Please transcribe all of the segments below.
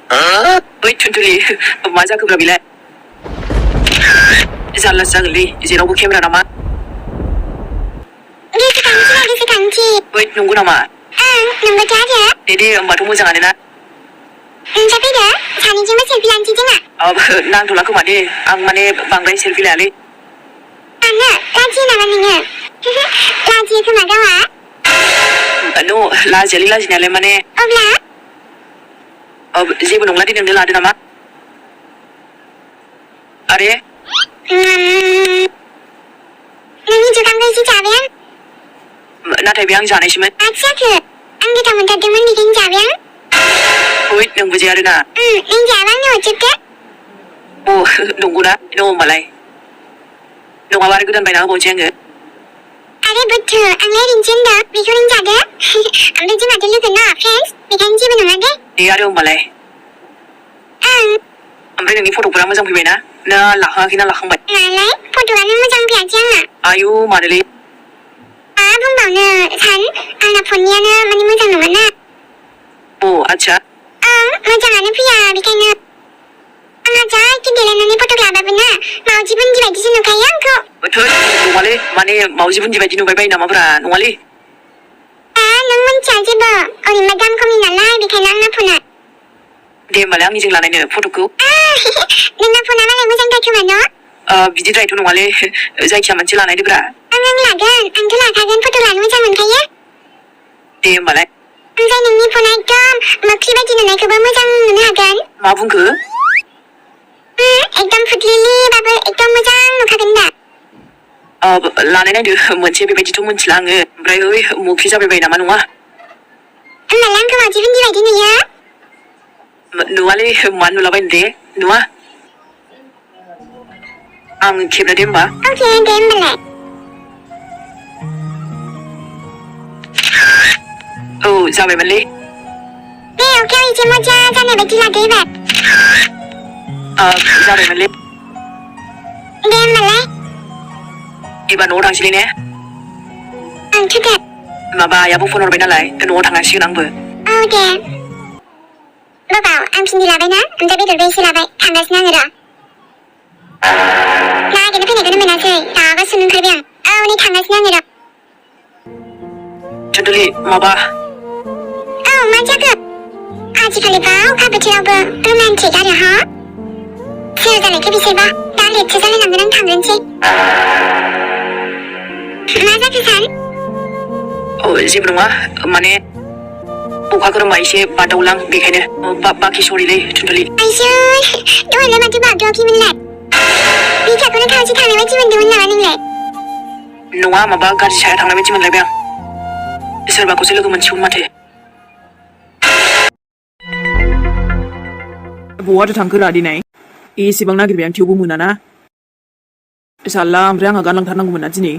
ओइ थुनथुलि मा जाखोब्रा बेलाय जारलासो जागोनलै जेरावबो केमेरा नामा गोसोखांथि ओइ नंगौ नामा नंगौथ' आरो दे होमबाथ' मोजाङानो ना फैदो सानैजोंबो सेलफि लानोसै जोङो नांथ'ला खोमा दे आं माने बांद्राय सेलफि लायालै मानो लाजियो नामा नोङो लाजियो खोमा गावहा लाजियालै लाजिनायालाय माने अब्ला जेबो नंला दे नोंनो लादो नामा अरे नोंनि जुगामखौ एसे जाबाय आं नाथाय बे आं जानायसोमोन माथो जाखो आं गोथाव मोनथारदोंमोन बेखायनो जाबाय आं ओइ नोंबो जे आरोना नों जाबा आंनो हरजोबदो नंगौना दङ होमबालाय नङाबा आरो गोदान बायना होबावनोसै आङो आरे बुद्धु आंलाय ओरैनोसो होनदों बेखौ नों जादो ओमफ्राय जोंहाथ' लोगो ना फ्रेन्ड्स बेखायनो जेबो नङा दे आरो होमबालाय ओमफ्राय नोंनि फट'फोरा मोजां फैबायना ना लाखाङाखै ना लाखांबाय मालाय फट'आनो मोजां फैयासै आंना आयु मानोलै मा बुंबावनो सान आंना फननियानो माने मोजां नङाना आच्छा मोजाङानो फैया बेखायनो आंहा जा एखे देलायनानै फट' लाबाबो ना मावजि बुन्दि बायदिसो नुखायो आंखौ नङालै माने मावजि बुन्दि बायदि नुबाय बायो नामाब्रा नङालै नों मिन्थिया जेबो ओरैनो दाम खमनि नालाय बेखायनो आंना फना दे होमबालाय आंनिजों लानायनो फट'खौ नोंना फना मालाय मोजांथार खोमा न' बिदिद्रायथ' नङालै जायखिया मोनसे लानायदोब्रा आं लागोन आंथ' लाखागोन फट' लानो मोजां मोनखायो दे होमबालाय ओमफ्राय नोंनि फना एकदम मोख्रि बायदि नुनायखौबो मोजां नुनो हागोन मा बुंखो एकदम फुटलिलिबाबो एकदम मोजां नुखागोन दा लानाय नायदो मोनसे बेबायदिथ' मिथिला आङो ओमफ्राय ओइ मोख्रि जाबाय बायो नामा नङा होमबालाय आंखौ मावजि बुन्दि बायदि नुयो नुवालै मानो नुलाबायनो दे नुवा आं खेबना दे होमबा अके दे होमबालाय जाबायमोनलै दे अके एसे मोजां जानाय बायदि लादो एबार जाबायमोनलै दे होमबालाय एबार न'आव थांसैलै ने आंथ' दे माबा आयाबो फन हरबाय नालाय न'आव थांनांसिगोन आंबो दे बाबाव आं भिन्दि लाबायना ओमफ्राय बेदरबो एसे लाबाय थांगासिनो आङो र' नागिरनो फैनायखौनो मोनासै रागा जोंनो ओंखारबाय आं नै थांगासिनो आङो र' थुनथुलि माबा मा जाखो आजिखालि बा अखा बोथोरावबो रमान्टिक आरो हा सोर जानायखौ बिसोरबा दा लेटसो जालायलांगोन आं थांग्रोनोसै मा जाखो सान जेबो नङा माने अखा खोरोमबा एसे बादावलां बेखायनो बाखि सरिलै थुनथुलि आइसै दहायलाय माथो बागदावाखैमोनलाय बिखाखौनो खावसे थांनाय बायदि मोनदोंमोन नामा नोंलाय नङा माबा गाज्रि साया थांनाय बायदि मोनलायबाय आं सोरबाखौसो लोगो मोनसिगौमोन माथो बहाथो थांखो रा दिनै एसेबां नागिरबाय आं थेवबो मोनाना साल्ला ओमफ्राय आंहा गानलांथारनांगौमोन ना दिनै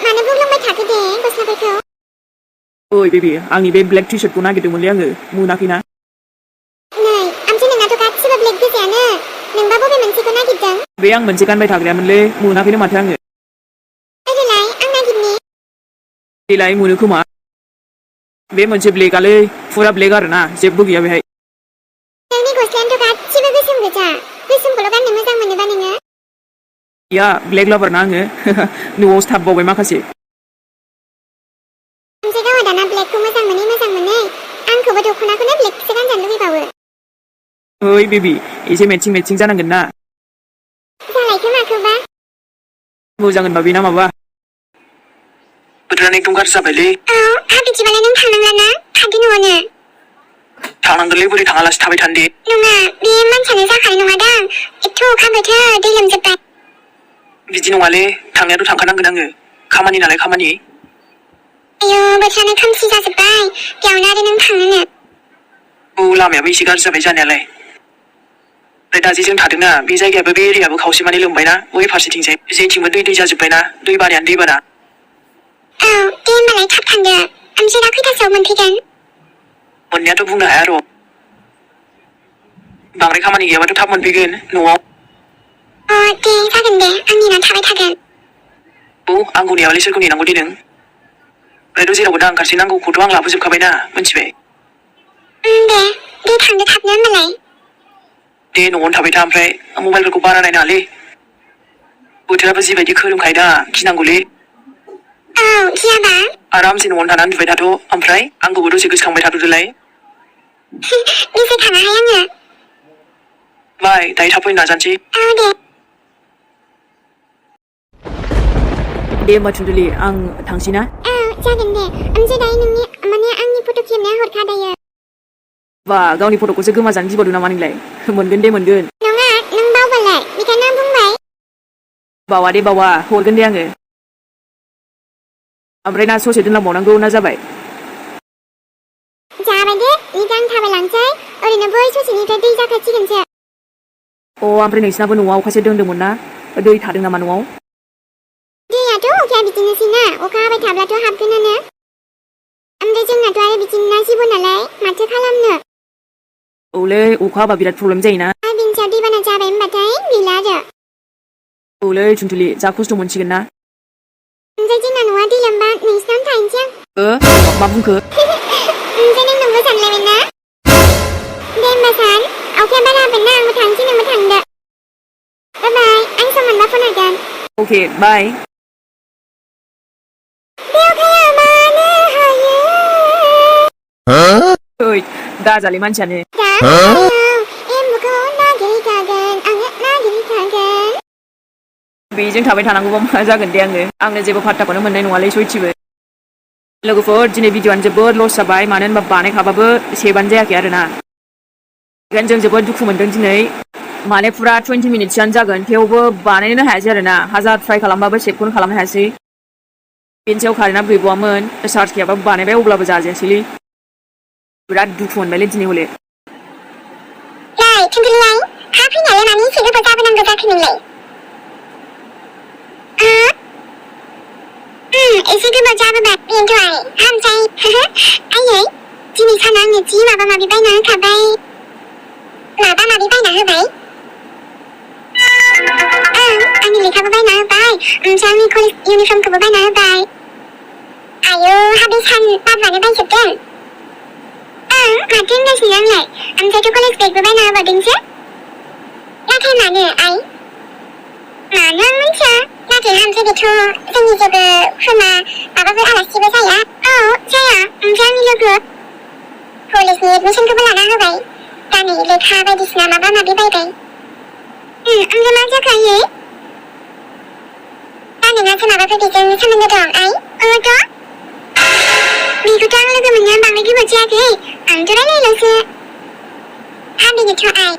मानो बुंलांबाय थाखो दे गस्लाफोरखौ ओइ बेबि आंनि बे ब्लेक टि शार्टखौ नागिरदोंमोनलै आङो मोनाखैना नै ओमफ्राय नोंनाथ' गासिबो ब्लेक गोजायानो नोंबा बबे मोनसेखौ नागिरदों बे आं मोनसे गानबाय थाग्रायामोनलै मोनाखैनो माथो आङो ओरैलाय आं नागिरनि देलाय मोनो खोमा बे मोनसे ब्लेकआलै फुरा ब्लेक आरोना जेबो गैया बेहाय नोंनि गस्लायानोथ' गासिबो गोसोम गोजा गोसोमखौल' गाननो मोजां मोनोबा नोङो या ब्लेक लाभार ना आङो न'आवसो थाबबावबाय माखासे ओमफ्राय गावहा दाना ब्लेकखौ मोजां मोनै आंखौबो दख'नाखौनो ब्लेकसो गानजानो लुबैबावो ओइ बेबि एसे मेचिं जानांगोन ना जालायखो माखोबा मोजां होनबा बेना माबा बोथोरानो एकदम गाज्रि जाबायलै बिदिबालाय नों थांनांला ना थादो न'आवनो थांनांगोनलै बोरै थाङालासे थाबाय थानो दे नङा बे मानसियानो जाखानाय नङादां एथ' अखा बोथोर दै लोमजोब्बाय बिदि नङालै थांनायाथ' थांखानांगोन आङो खामानि नालाय खामानि आयौ बोथोरानो खोमसि जाजोब्बाय बेयावनो आरो नों थाङोनो लामायाबो एसे गाज्रि जाबाय जानायालाय ओमफ्राय दा जे जों थादोंना बे जायगायाबो बे एरियाबो खावसे माने लोमबायना बै फारसेथिंजाय जेथिंबो दै जाजोब्बायना दै बानायानो दै बाना दे होमबालाय थाब थांदो ओमफ्राय दा खैथासोआव मोनफैगोन मोननायाथ' बुंनो हाया र' बांद्राय खामानि गैयाबाथ' थाब मोनफैगोन न'आव दे जागोन दे आं नेनानै थाबाय थागोन आंखौ नेयाबालाय सोरखौ नेनांगौ दे नों ओमफ्रायथ' जेरावबो दा ओंखारसै नांगौखौथ' आं लाबोजोबखाबायना मिथिबाय दे दे थांदो थाबनो होनबालाय दे न'आवनो थाबाय था ओमफ्राय मबाइलफोरखौ बारा नायनाङालै बोथोराबो जिबायदि खोरोमखायो दा गिनांगौलै औ गियाबा आरामसे न'आवनो थानानै उन्दुबाय थाथ' ओमफ्राय आंखौबो दसे गोसोखांबाय थाथ'दोलाय गोसो खाङाहाय आङो बाय दायो थाब फैनो नाजानोसै औ दे दे होमबा थुन्दुलि आं थांसै ना औ जागोन दे ओमफ्राय दायो नोंनि माने आंनि फट' खेबनाया हरखा दायो बा गावनि फट'खौसो गोमाजानो गिबावदों नामा नोंलाय मोनगोन दे मोनगोन नङा नों बावबालाय बेखायनो आं बुंबाय बावा दे बावा हरगोन दे आङो ओमफ्राय ना ससे दोनलांबावनांगौ ना जाबाय जाबाय दे निदा आं थाबायलांसै ओरैनो बै ससेनिफ्राय दै जाखासिगोनसो अ ओमफ्राय नोंसिनाबो न'आव अखासो दोनदोंमोन ना दै थादों नामा न'आव दैयाथ' अखाया बिदिनोसैना अखा हाबाय थाब्लाथ' हाबगोनानो ओमफ्राय जोंनाथ' आरो बिदिनो जिबो नालाय माथो खालामनो औलै अखा हाबा बिराद प्रब्लेम जायोना आरो बिनि सायाव दैबाना जाबाय होनबाथाय गैला आरो औलै थुनथुलि जा खस्थ' मोनसिगोन ना ओमफ्राय जोंना न'आ दै लोमबा नोंसिनावनो थाहैनोसै मा बुंखो ओमफ्राय नों नोंबो सानलायबाय ना दे होमबा सान अखाया बारा हाबायना आंबो थांसै नोंबो थांदो बाय बाय आं सम मोनबा फन हरगोन अके बाय बे अखाया मानो हायो ओइ दाजालै मानसियानो दा एम्बुखौ नागिरहैखागोन आङो नागिरहैखागोन बेजों थाबाय थानांगौबा मा जागोन दे आंनो जेबो फात्ताखौनो मोननाय नङालै सयथिबो लोगोफोर दिनै भिडिअ'आनो जोबोद लस जाबाय मानो होनबा बानायखाबाबो सेबानो जायाखै आरोना ओंखायनो जों जोबोद दुखु मोनदों दिनै माने फुरा 20 मिनिटसोआनो जागोन थेवबो बानायनो हायासै आरोना हाजार ट्राइ खालामबाबो सेभखौनो खालामनो हायासै बेनि सायाव कारेन्टआ गैबावामोन चार्ज गैयाबाबो बानायबाय अब्लाबो जाजायासैलै बिराद दुखु मोनबायलै दिनै हले नै थुन्दुलियाय हा फैनायालाय मानि एसे गोबाव जाबोनांगौ जाखो नोंलाय एसे गोबाव जाबोबाय बेनोथ' आरो ओमफ्राय आयै दिनै साना आंनो जि माबा माबि बायना होखाबाय माबा माबि बायना होबाय आंनि लेखाबो बायना होबाय ओमफ्राय आंनि कलेज इउनिफर्मखौबो बायना होबाय आयौ हाबे सान बाबुआनो बायजोबदों माथो होनगासिनो आंलाय ओमफ्रायथ' कलेज बेगबो बायना होबावदोंसो नाथाय मानो आइ मानो आं मिथिया नाथाय ओमफ्राय बेथ' जोंनि जेबो खुरमा माबाफोर आलासिबो जाया औ जाया ओमफ्राय आंनि लोगो कलेजनि एडमिसनखौबो लाना होबाय दा नै लेखा बायदिसिना माबा माबि बायबाय ओमफ्राय मा जाखायो दा नोंहासो माबाफोर बेजों सोमोन्दो दं आइ थ' बेखौथ' आं लोगो मोननो बांद्राय गोबाव जायाखै आंथ' रायलायल'सो बेनोथ' आइ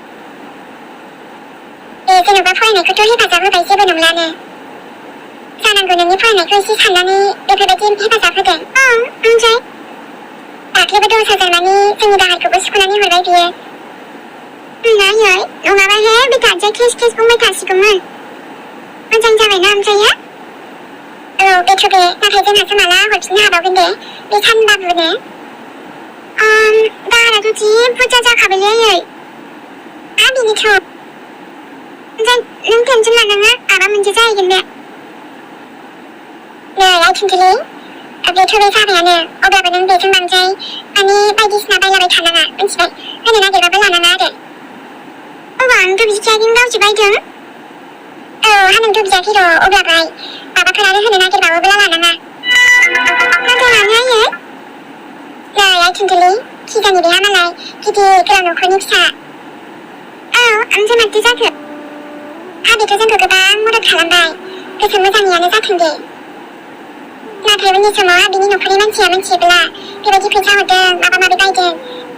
जेन'बा फरायनायखौथ' हेफाजाब होबाय जेबो नंलानो जानांगौ नोंनि फरायनायखौ एसे साननानै बेफोरबायदि हेफाजाब होदों ओमफ्राय दाख्लैबो 10,000 मानि जोंनि दाहारखौबो सुख'नानै हरबाय बियो आयै नङाबाहाय बे दाजाय केस बुंबाय थासिगौमोन मोजां जाबायना ओमफ्रायो औ बेथ' बे नाथाय जोंहासो माला हरफिननो हाबावगोन दे बे सानबाबुनो दाहाराथ' जि बुरजा जाखाबायलै आयै बेनोथ' ओमफ्राय नों टेनसन लानाङा माबा मोनसे जाहैगोन बे नै आइ थुनथुलि बेथ' बे जाबायानो अब्लाबो नों बेजों बांद्राय माने बायदिसिना बायलाबाय थानाङा मिथिबाय होनो नागिरबाबो लानाङा आरो आंथ' बिखायाखै गावसो बायदों हा नोंथ' बियाखै र' अब्लाबो माबाफोर आरो होनो नागिरबावोब्ला लानाङा नाथाय मानो आयै नै आइ थुनथुलि खिजानि बेहा मालाय गिदिर गोलाव न'खरनि फिसा ओमफ्राय माथो जाखो बेथ' जोंखौ गोबां मदद खालामबाय गोसो मोजाङैयानो जाथों दे नाथाय उननि समाव बिनि न'खरनि मानसिया मिथियोब्ला बेबायदि फैसा हरदों माबा माबि बायदों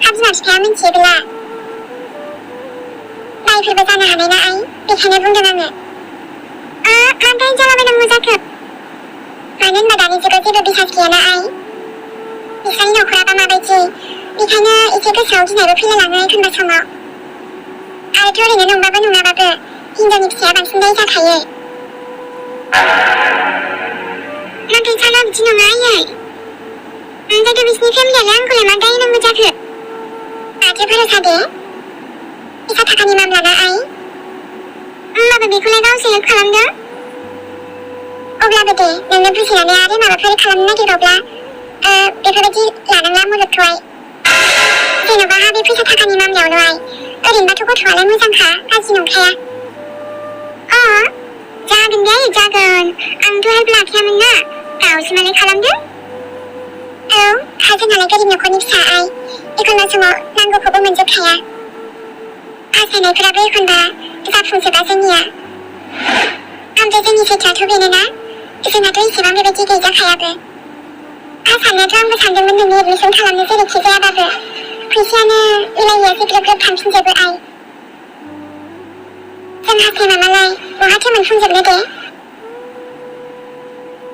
बिमा बिफाया मिथियोब्ला दायफोरबो जानो हानाय ना आइ बेखायनो बुंदों आङो मा दाय जालाबायनांगौ जाखो मानो होनबा दानि जुगाव जेबो बिसास गैयाना आइ बिस्रानि न'खराबा माबायदि बेखायनो एसे गोसोआव गिनायबो फैलायलाङो एखनबा समाव आरोथ' ओरैनो नंबाबो नङाबाबो हिनजावनि फिसाया बांसिन दाय जाखायो नाथाय साला बिदि नङा आयै ओमफ्रायथ' बिसिनि फेमिलियालाय आंखौलाय मा दाय होनांगौ जाखो माथो भरोसा दे फैसा थाखानि मामला ना आइ होमबाबो बेखौलाय गावसो हेल्प खालामदों अब्लाबो दे नोंनो बुजिनानै आरो माबाफोर खालामनो नागिरबावब्ला बेफोरबायदि लानाङा मददखौहाय जेन'बा बे फैसा थाखानि मामलायावलाय ओरैनोबाथ' गथ'आलाय मोजांखा गाज्रि नंखाया जागोन दे जागोन आंथ' हेल्प लाखायामोन ना गावसो मालाय खालामदों जोंहालाय गोरिब न'खरनि फिसा आइ एखनबा समाव नांगौखौबो मोनजोबखाया हास्थायनायफोराबो एखनबा जाफुंजोबा जोंनिया ओमफ्राय जोंनि सैथोआथ' बेनोना जोंहाथ' एसेबां बेबायदि गैजाखायाबो साननायाथ' आंबो सानदोंमोन नोंनि एडमिसन खालामनो जेरैखि जायाबाबो फैसायानो मिलायैयासो ग्रोब ग्रोब थांफिनजोबो आइ जों हास्थायमामालाय बहाथो मोनफुंजोबनो दे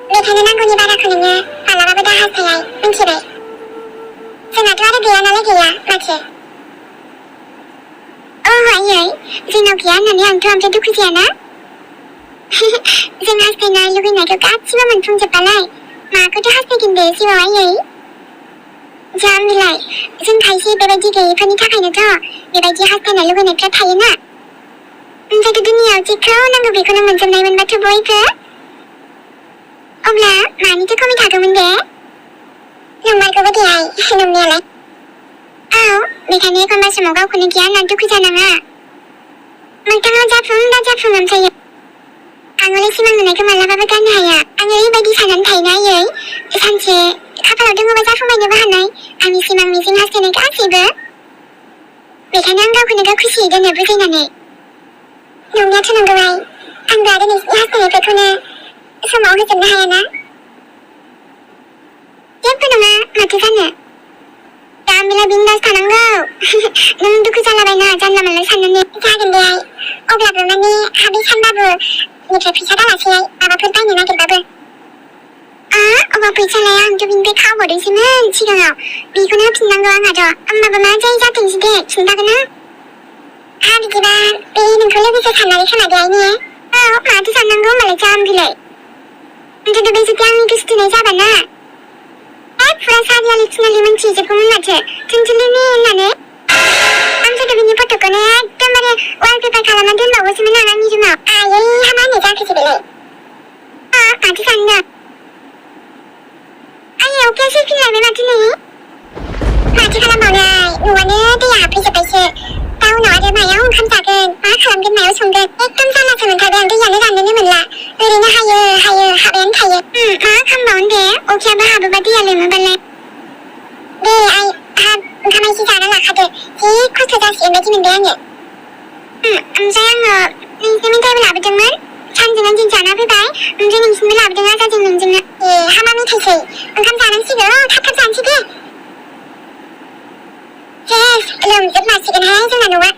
बेखायनो नांगौनि बाराखौ नोङो मालाबाबो दा हास्थाय मिन्थिबाय जोंहाथ' आरो गैया नालाय गैया माथो आयै जोंनाव गैया होननानै आंथ' ओमफ्राय दुखु जायाना जों हास्थायनाय लुगैनायखौ गासिबो मोनफुंजोबबालाय माखौथो हास्थायगोन दे जिउआव आयै जाम्बिलाय जों खायसे बेबायदि गैयैफोरनि थाखायनोथ' बेबायदि हास्थायनाय लुगैनायफ्रा थायोना ओमफ्रायथ' दुनियाव जेखौ नांगौ बेखौनो मोनजोबनाय मोनबाथ' बयबो अब्ला मानिथो खमि थागौमोन दे नंमारगौबो दे आइ नंनायालाय बेखायनो एखनबा समाव गावखौनो गैया होनना दुखु जानाङा मोगथाङाव जाफुं दा जाफुं ओमफ्रायो आंलाय सिमां नुनायखौ मालाबाबो गारनो हाया आं ओरैबायदि साननानै थायोना आयै सानसे खाफालाव दङबा जाफुंबायनोबो हानाय आंनि सिमां मिजिं हास्थायनाय गासैबो बेखायनो आं गावखौनो गाव खुसियै दोनो बुजायनानै नंनायाथ' नंगौ आइ आंबो आरो नोंसिनि हास्थायनायफोरखौनो समाव होजोबनो हायाना जेबो नङा माथो जानो जाम्बिलाय बिन्दास थानांगौ नों दुखु जालाबायना जानला मोनला साननानै जागोन दे आइ अब्लाबो माने हाबे सानबाबो निफ्राय फैसा दालासै आइ माबाफोर बायनो नागिरबाबो अबा फैसालाय आंथ' बिनिफ्राय खावहरदोंसोमोन सिगाङाव बेखौनो होफिननांगौ आंहाथ' होमबाबो मा जायो जाथोंसै दे खिन्थागोन ना बिदिबा बे नोंखौ लोगोसे साननानै खोनादो आइ ने माथो साननांगौ होमबालाय जाम्बिलाय ओमफ्राय बे जुदि आंनि गोसो थोनाय जाबाना फुरा सारियालि थिनालि मोनथिजोबगौमोन माथो थुनथुलिनि होननानै आंथ' बिनि फट'खौनो एकदमबारे वालपेपार खालामना दोनबावोसोमोन आं आंनि रुमाव आयै हामा होननाय जाखोसै बेलाय माथो सानदों आयै अखाया फैफिनलायबाय माथो नै माथो खालामबावनाय न'आनो दैया हाबफैजोब्बायसो दा उनाव आरो मायाव ओंखाम जागोन मा खालामगोन मायाव संगोन एकदम जारलासो मोनथारदों दैयानो राननोनो मोनला ओरैनो हायो हाबायानो थायो मा खालामबावनो दे अखायाबो हाबोबा दैया लोमोबालाय दे आइ ओंखाम एसे जाना लाखादो जि खस्थ' जासिगोन बायदि मोनबाय आङो ओमफ्राय आङो नोंसिनि मेथाइबो लाबोदोंमोन सानजों आंजों जाना फैबाय ओमफ्राय नोंसिनिबो लाबोदों आजाजों नोंजोंनो हामा मेथाइसै ओंखाम जानांसिगौ थाब थाब जानोसै दे सेस लोमजोबमारसिगोनहाय जोंना न'आ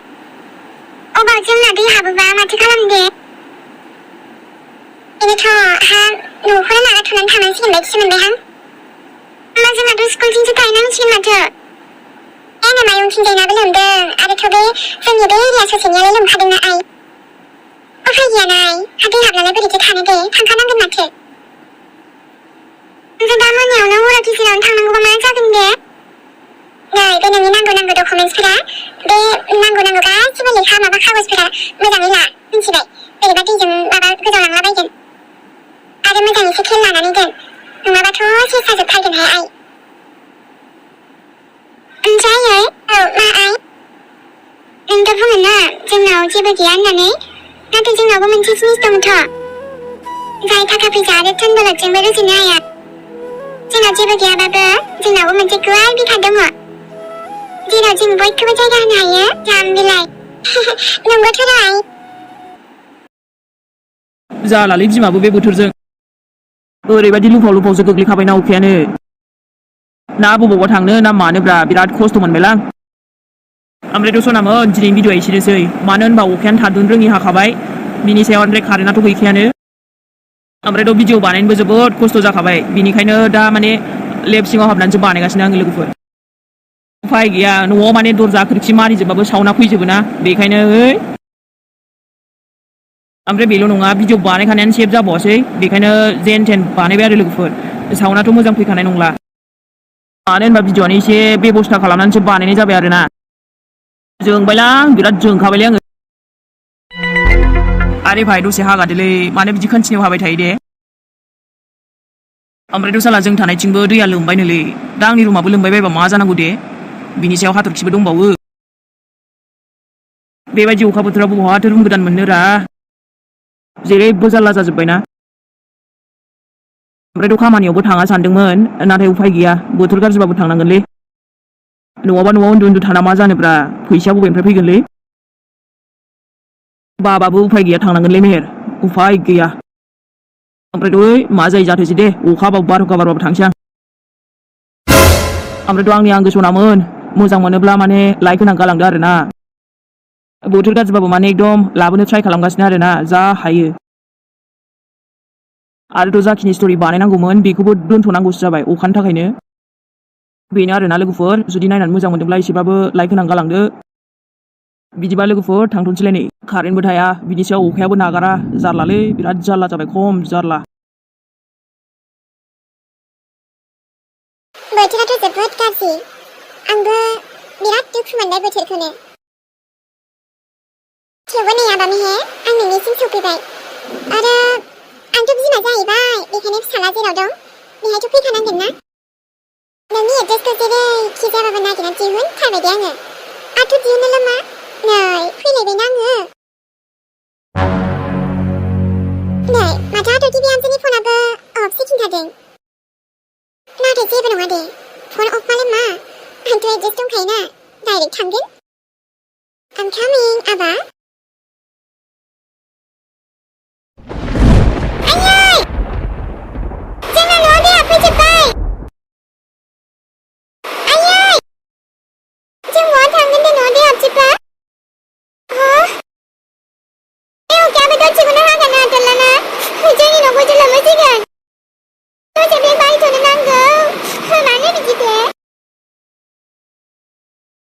अबाव जोंना दै हाबोबा माथो खालामनो दे बेनोथ' न'खौनो नागारथ'नानै थांनांसिगोन बायदिसो मोनबायहां होमबा जोंहाथ' स्कुलथिंसो थाहैनांसिगोन माथो माइ उनथिंजायनाबो लोमदों आरोथ' बे जोंनि बे एरिया ससेनियालाय लोमखादोंना आइ उफाय गैयाना आइ दै हाबनानै बोरैथो थानो दे थांखानांगोन माथो ओमफ्राय दा मोनायावनो हराव गेजेरावनो थांनांगौबा मा जागोन दे नै बे नोंनि नांगौ डकुमेन्टसफोरा बे नांगौ गासिबो लेखा माबा कागजफोरा मोजाङै ला मिन्थिबाय बोरैबा दैजों माबा गोजावलांलाबायगोन आरो मोजां एसे खेल लानानै दोन नङाबाथ' सेस जाजोबथारगोनहाय आइ ओमफ्राय मा आइ नोंथ' बुङो ना जोंनाव जेबो गैया होननानै नाथाय जोंनावबो मोनसे जिनिस दंथ' जाय थाखा फैसा आरो धोन दौलतजोंबो रुजुनो हाया जोंनाव जेबो गैयाबाबो जोंनावबो मोनसे गुवार बिखा दङ जेराव जों बयखौबो जायगा होनो हायो जाम्बिलाय नंगौथ' आइ जालालै बिमाबो बे बोथोरजों ओरैबायदि लुफावसो गोग्लैखाबायना अखायानो ना बबावबा थांनो ना मानोब्रा बिराद खस्थ' मोनबायलां ओमफ्रायथ' सनामोन दिनैनि भिडिअ'आ एसेनोसै मानो होनबा अखायानो थादुन रोङि हाखाबाय बिनि सायाव ओमफ्राय कारेन्टआथ' गैखायानो ओमफ्रायथ' भिडिअ बानायनोबो जोबोद खस्थ' जाखाबाय बिनिखायनो दा माने लेब सिङाव हाबनानैसो बानायगासिनो आङो लोगोफोर उफाय गैया न'आव माने दरजा खोरखि मारिजोबबाबो सावना फैजोबो ना बेखायनो ओमफ्राय बेल' नङा भिडिअ बानायखानायानो सेभ जाबावासै बेखायनो जेन थेन बानायबाय आरो लोगोफोर साउन्डआथ' मोजां फैखानाय नंला मानो होनबा भिडिअ'आनो एसे बेबस्था खालामनानैसो बानायनाय जाबाय आरोना जोंबायलां बिराद जोंखाबायलै आङो आरे भाइ दसे हागादोलै मानो बिदि कन्टिनिउ हाबाय थायो दे ओमफ्रायथ' साला जों थानायथिंबो दैया लोमबायनोलै दा आंनि रुमाबो लोमबाय बायबा मा जानांगौ दे बिनि सायाव हाथरखिबो दंबावो बेबायदि अखा बोथोराव बहाथो रुम गोदान मोननोरा जेरैबो जारला जाजोब्बायना ओमफ्रायथ' खामानियावबो थाङा सानदोंमोन नाथाय उफाय गैया बोथोर गाज्रिबाबो थांनांगोनलै न'आवबा न'आव उन्दु थाना मा जानोब्रा फैसाया बबेनिफ्राय फैगोनलै बाबाबो उफाय गैया थांनांगोनलै मेहेर उफाय गैया ओमफ्रायथ' ओइ मा जायो जाथोंसै दे अखा हाबाबो बारहुंखा बारबाबो थांसै आं ओमफ्रायथ' आंनि आंगो सनामोन मोजां मोनोब्ला माने लाइक होनानै गालांदो आरोना बोथोर गाज्रिबाबो माने एकदम लाबोनो ट्राइ खालामगासिनो आरोना जा हायो आरोथ' जाखिनि स्ट'रि बानायनांगौमोन बेखौबो दोनथ'नांगौसो जाबाय अखानि थाखायनो बेनो आरोना लोगोफोर जुदि नायनानै मोजां मोनदोंब्ला एसेबाबो लाइक होनानै गालांदो बिदिबा लोगोफोर थांथ'नोसैलाय नै कारेन्टबो थाया बिनि सायाव अखायाबो नागारा जारलालै बिराद जारला जाबाय खम जारला बोथोराथ' जोबोद गाज्रि आंबो बिराद दुखु मोनबाय बोथोरखौनो थेवबो नै आबा मेहेर आं नोंनिसिम सफैबाय आरो आंथ' बिमा जाहैबाय बेखायनो फिसाला जेराव दं बेहायथ' फैखानांगोन ना नोंनि एड्रेसखौ जेरैखि जाबाबो नागिरनानै दिहुनथारबाय दे आङो आंथ' दिहुननोल' मा नै फैलायबायना आङो नै माथो हाथरखि बिहामजोनि फनाबो अफसो खिन्थादों नाथाय जेबो नङा दे फन अफ मालाय मा आंथ' एड्रेस दंखायोना डाइरेक्ट थांगोन